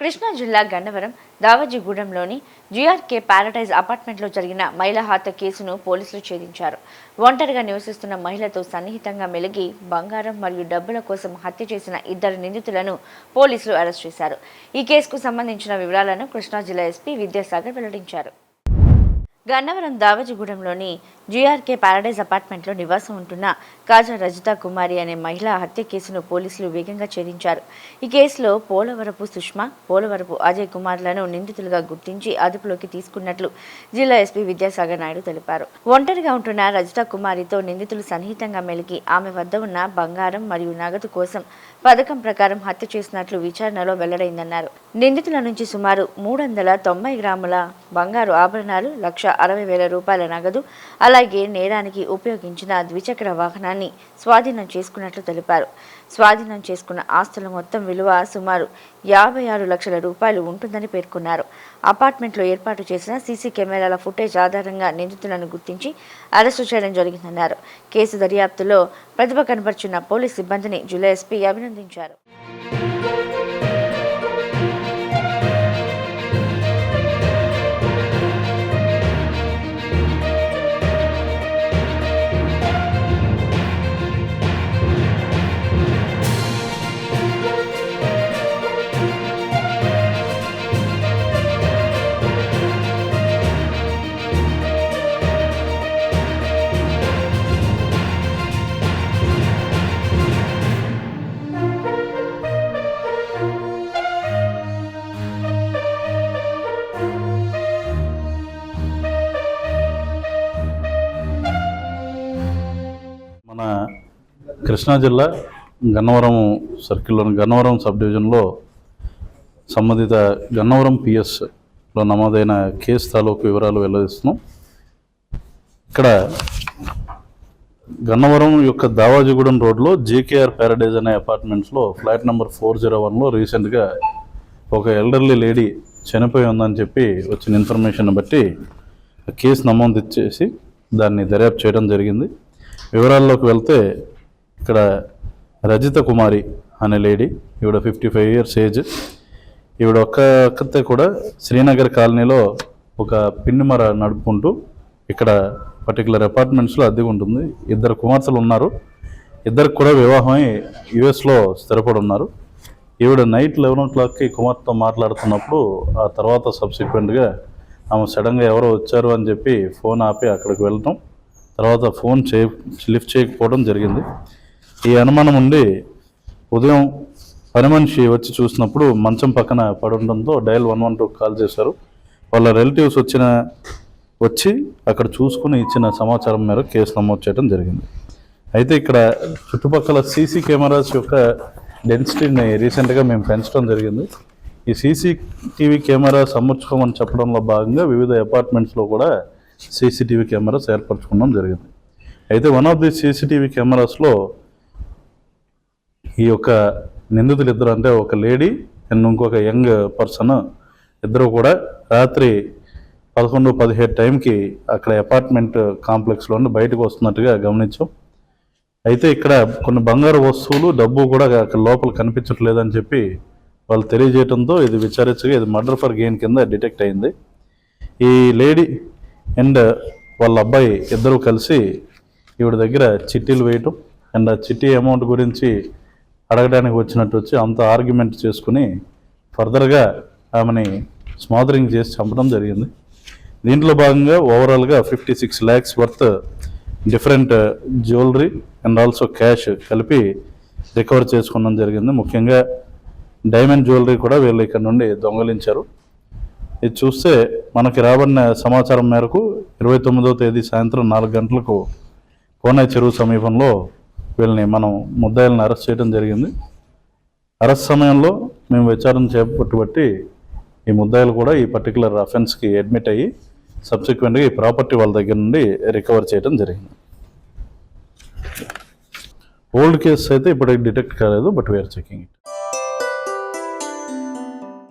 కృష్ణా జిల్లా గన్నవరం దావజిగూడెంలోని జీఆర్కే ప్యారడైజ్ అపార్ట్మెంట్లో జరిగిన మహిళా హత్య కేసును పోలీసులు ఛేదించారు. ఒంటరిగా నివసిస్తున్న మహిళతో సన్నిహితంగా మెలిగి బంగారం మరియు డబ్బుల కోసం హత్య చేసిన ఇద్దరు నిందితులను పోలీసులు అరెస్ట్ చేశారు. ఈ కేసుకు సంబంధించిన వివరాలను కృష్ణా జిల్లా ఎస్పీ విద్యాసాగర్ వెల్లడించారు. గన్నవరం దావజిగూడెంలోని జీఆర్కే ప్యారడైజ్ అపార్ట్మెంట్లో నివాసం ఉంటున్న కాజా రజితా కుమారి అనే మహిళా హత్య కేసును పోలీసులు వేగంగా ఛేదించారు. ఈ కేసులో పోలవరపు సుష్మా, పోలవరపు అజయ్ కుమార్లను నిందితులుగా గుర్తించి అదుపులోకి తీసుకున్నట్లు జిల్లా ఎస్పీ విద్యాసాగర్ నాయుడు తెలిపారు. ఒంటరిగా ఉంటున్న రజితా కుమారితో నిందితులు సన్నిహితంగా మెలిగి ఆమె వద్ద ఉన్న బంగారం మరియు నగదు కోసం పథకం ప్రకారం హత్య చేసినట్లు విచారణలో వెల్లడైందన్నారు. నిందితుల నుంచి సుమారు 390 గ్రాముల బంగారు ఆభరణాలు, 1,60,000 రూపాయల నగదు, అలాగే నేరానికి ఉపయోగించిన ద్విచక్ర వాహనాన్ని స్వాధీనం చేసుకున్నట్లు తెలిపారు. స్వాధీనం చేసుకున్న ఆస్తుల మొత్తం విలువ సుమారు 56 లక్షల రూపాయలు ఉంటుందని పేర్కొన్నారు. అపార్ట్మెంట్లో ఏర్పాటు చేసిన సీసీ కెమెరాల ఫుటేజ్ ఆధారంగా నిందితులను గుర్తించి అరెస్టు చేయడం జరిగిందన్నారు. కేసు దర్యాప్తులో ప్రతిభ కనబర్చిన పోలీస్ సిబ్బందిని జిల్లా ఎస్పీ అభినందించారు. మన కృష్ణా జిల్లా గన్నవరం సర్కిల్లోని గన్నవరం సబ్ డివిజన్లో సంబంధిత గన్నవరం పిఎస్లో నమోదైన కేసు తాలూకు వివరాలు వెల్లడిస్తున్నాం. ఇక్కడ గన్నవరం యొక్క దావాజిగూడెం రోడ్లో జేకేఆర్ ప్యారడైజ్ అనే అపార్ట్మెంట్స్లో ఫ్లాట్ నెంబర్ 401లో రీసెంట్గా ఒక ఎల్డర్లీ లేడీ చనిపోయి ఉందని చెప్పి వచ్చిన ఇన్ఫర్మేషన్ బట్టి కేసు నమోదు చేసి దాన్ని దర్యాప్తు చేయడం జరిగింది. వివరాల్లోకి వెళ్తే ఇక్కడ రజిత కుమారి అనే లేడీ, ఈవిడ 55 ఇయర్స్ ఏజ్. ఈవిడ ఒక్కతే కూడా శ్రీనగర్ కాలనీలో ఒక పిన్నిమర నడుపుకుంటూ ఇక్కడ పర్టికులర్ అపార్ట్మెంట్స్లో అద్దెకు ఉంటుంది. 2 కుమార్తెలు ఉన్నారు. ఇద్దరికి కూడా వివాహమై యుఎస్లో స్థిరపడి ఉన్నారు. ఈవిడ నైట్ 11 o'clockకి కుమార్తెతో మాట్లాడుతున్నప్పుడు ఆ తర్వాత సబ్సిక్వెంట్గా ఆమె సడన్గా ఎవరో వచ్చారు అని చెప్పి ఫోన్ ఆపి అక్కడికి వెళ్ళటం, తర్వాత ఫోన్ లిఫ్ట్ చేయకపోవడం జరిగింది. ఈ అనుమానం ఉండి ఉదయం పని మనిషి వచ్చి చూసినప్పుడు మంచం పక్కన పడి ఉండడంతో డయల్ 112 కాల్ చేశారు. వాళ్ళ రిలేటివ్స్ వచ్చి అక్కడ చూసుకుని ఇచ్చిన సమాచారం మేరకు కేసు నమోదు చేయడం జరిగింది. అయితే ఇక్కడ చుట్టుపక్కల సీసీ కెమెరాస్ యొక్క డెన్సిటీని రీసెంట్గా మేము పెంచడం జరిగింది. ఈ సీసీటీవీ కెమెరాస్ అమర్చుకోమని చెప్పడంలో భాగంగా వివిధ అపార్ట్మెంట్స్లో కూడా సీసీటీవీ కెమెరాస్ ఏర్పరచుకోవడం జరిగింది. అయితే వన్ ఆఫ్ ది సీసీటీవీ కెమెరాస్లో ఈ యొక్క నిందితులు ఇద్దరు, అంటే ఒక లేడీ అండ్ ఇంకొక యంగ్ పర్సన్, ఇద్దరు కూడా రాత్రి 11-17 టైంకి అక్కడ అపార్ట్మెంట్ కాంప్లెక్స్లో బయటకు వస్తున్నట్టుగా గమనించాం. అయితే ఇక్కడ కొన్ని బంగారు వస్తువులు, డబ్బు కూడా అక్కడ లోపల కనిపించట్లేదని చెప్పి వాళ్ళు తెలియజేయడంతో ఇది విచారించగా ఇది మర్డర్ ఫర్ గెయిన్ కింద డిటెక్ట్ అయింది. ఈ లేడీ అండ్ వాళ్ళ అబ్బాయి ఇద్దరు కలిసి ఈవిడ దగ్గర చిట్టీలు వేయటం అండ్ ఆ చిట్టి అమౌంట్ గురించి అడగడానికి వచ్చినట్టు వచ్చి అంత ఆర్గ్యుమెంట్ చేసుకుని ఫర్దర్గా ఆమెని స్మాదరింగ్ చేసి చంపడం జరిగింది. దీంట్లో భాగంగా ఓవరాల్గా 56 lakhs worth different jewellery and also cash కలిపి రికవర్ చేసుకోవడం జరిగింది. ముఖ్యంగా డైమండ్ జ్యువెలరీ కూడా వీళ్ళు ఇక్కడ నుండి దొంగలించారు. ఇది చూస్తే మనకి రాబడిన సమాచారం మేరకు 29వ తేదీ సాయంత్రం 4 గంటలకు కోనై చెరువు సమీపంలో వీళ్ళని మనం ముద్దాయిలను అరెస్ట్ చేయడం జరిగింది. అరెస్ట్ సమయంలో మేము విచారణ చేపట్టి ఈ ముద్దాయిలు కూడా ఈ పర్టికులర్ అఫెన్స్కి అడ్మిట్ అయ్యి సబ్సిక్వెంట్గా ఈ ప్రాపర్టీ వాళ్ళ దగ్గర నుండి రికవర్ చేయడం జరిగింది. ఓల్డ్ కేసు అయితే ఇప్పటికి డిటెక్ట్ కాలేదు, బట్ వీఆర్ చెకింగ్ ఇట్.